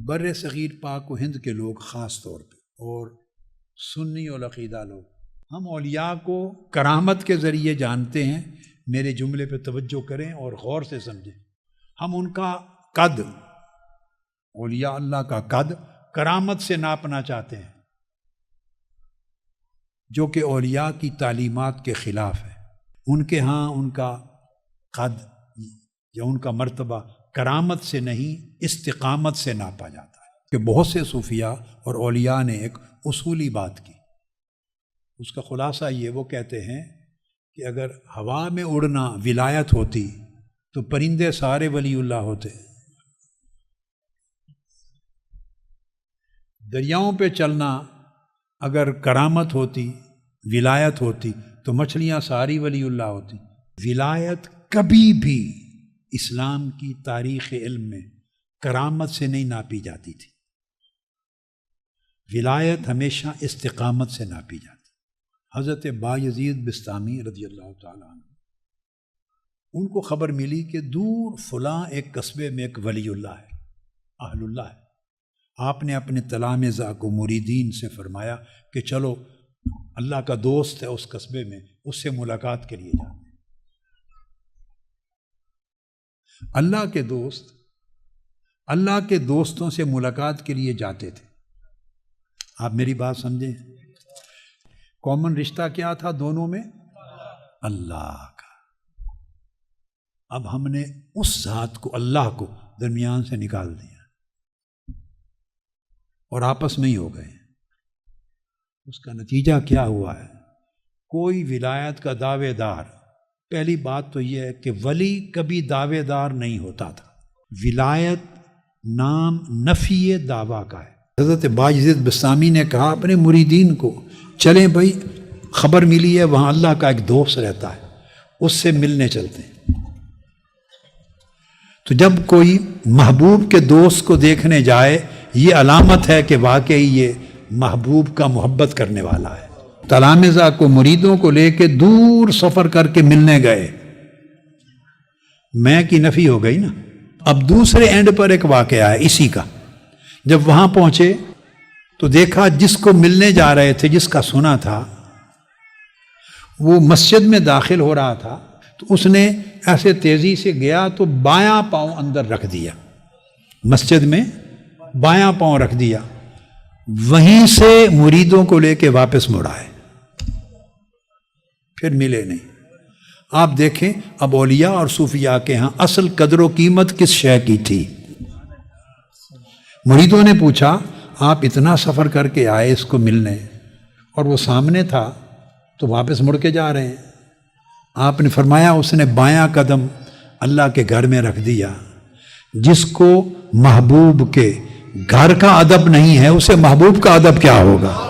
بر صغیر پاک و ہند کے لوگ خاص طور پہ اور سنی اور عقیدہ لوگ، ہم اولیاء کو کرامت کے ذریعے جانتے ہیں۔ میرے جملے پہ توجہ کریں اور غور سے سمجھیں۔ ہم ان کا قد، اولیاء اللہ کا قد کرامت سے ناپنا چاہتے ہیں، جو کہ اولیاء کی تعلیمات کے خلاف ہے۔ ان کے ہاں ان کا قد یا ان کا مرتبہ کرامت سے نہیں، استقامت سے ناپا جاتا ہے۔ کہ بہت سے صوفیاء اور اولیاء نے ایک اصولی بات کی، اس کا خلاصہ یہ، وہ کہتے ہیں کہ اگر ہوا میں اڑنا ولایت ہوتی تو پرندے سارے ولی اللہ ہوتے، دریاؤں پہ چلنا اگر کرامت ہوتی، ولایت ہوتی، تو مچھلیاں ساری ولی اللہ ہوتی۔ ولایت کبھی بھی اسلام کی تاریخ علم میں کرامت سے نہیں ناپی جاتی تھی، ولایت ہمیشہ استقامت سے ناپی جاتی۔ حضرت بایزید بستامی رضی اللہ تعالیٰ عنہ، ان کو خبر ملی کہ دور فلاں ایک قصبے میں ایک ولی اللہ ہے، اہل اللہ ہے۔ آپ نے اپنے تلامذہ کو، مریدین سے فرمایا کہ چلو اللہ کا دوست ہے اس قصبے میں، اس سے ملاقات کے لیے جاتے ہیں۔ اللہ کے دوست اللہ کے دوستوں سے ملاقات کے لیے جاتے تھے۔ آپ میری بات سمجھیں، کامن رشتہ کیا تھا دونوں میں؟ اللہ کا۔ اب ہم نے اس ذات کو، اللہ کو درمیان سے نکال دیا اور آپس میں ہی ہو گئے۔ اس کا نتیجہ کیا ہوا ہے؟ کوئی ولایت کا دعوے دار، پہلی بات تو یہ ہے کہ ولی کبھی دعوے دار نہیں ہوتا تھا۔ ولایت نام نفی دعویٰ کا ہے۔ حضرت بایزید بستامی نے کہا اپنے مریدین کو، چلیں بھائی، خبر ملی ہے وہاں اللہ کا ایک دوست رہتا ہے، اس سے ملنے چلتے ہیں۔ تو جب کوئی محبوب کے دوست کو دیکھنے جائے، یہ علامت ہے کہ واقعی یہ محبوب کا محبت کرنے والا ہے۔ تلامذہ کو، مریدوں کو لے کے دور سفر کر کے ملنے گئے، میں کی نفی ہو گئی نا۔ اب دوسرے اینڈ پر ایک واقعہ ہے اسی کا۔ جب وہاں پہنچے تو دیکھا جس کو ملنے جا رہے تھے، جس کا سنا تھا، وہ مسجد میں داخل ہو رہا تھا، تو اس نے ایسے تیزی سے گیا تو بایاں پاؤں اندر رکھ دیا، مسجد میں بایاں پاؤں رکھ دیا، وہیں سے مریدوں کو لے کے واپس مڑ آئے، پھر ملے نہیں۔ آپ دیکھیں اب اولیاء اور صوفیاء کے ہاں اصل قدر و قیمت کس شے کی تھی؟ مریدوں نے پوچھا آپ اتنا سفر کر کے آئے اس کو ملنے، اور وہ سامنے تھا تو واپس مڑ کے جا رہے ہیں۔ آپ نے فرمایا اس نے بایاں قدم اللہ کے گھر میں رکھ دیا۔ جس کو محبوب کے گھر کا ادب نہیں ہے، اسے محبوب کا ادب کیا ہوگا؟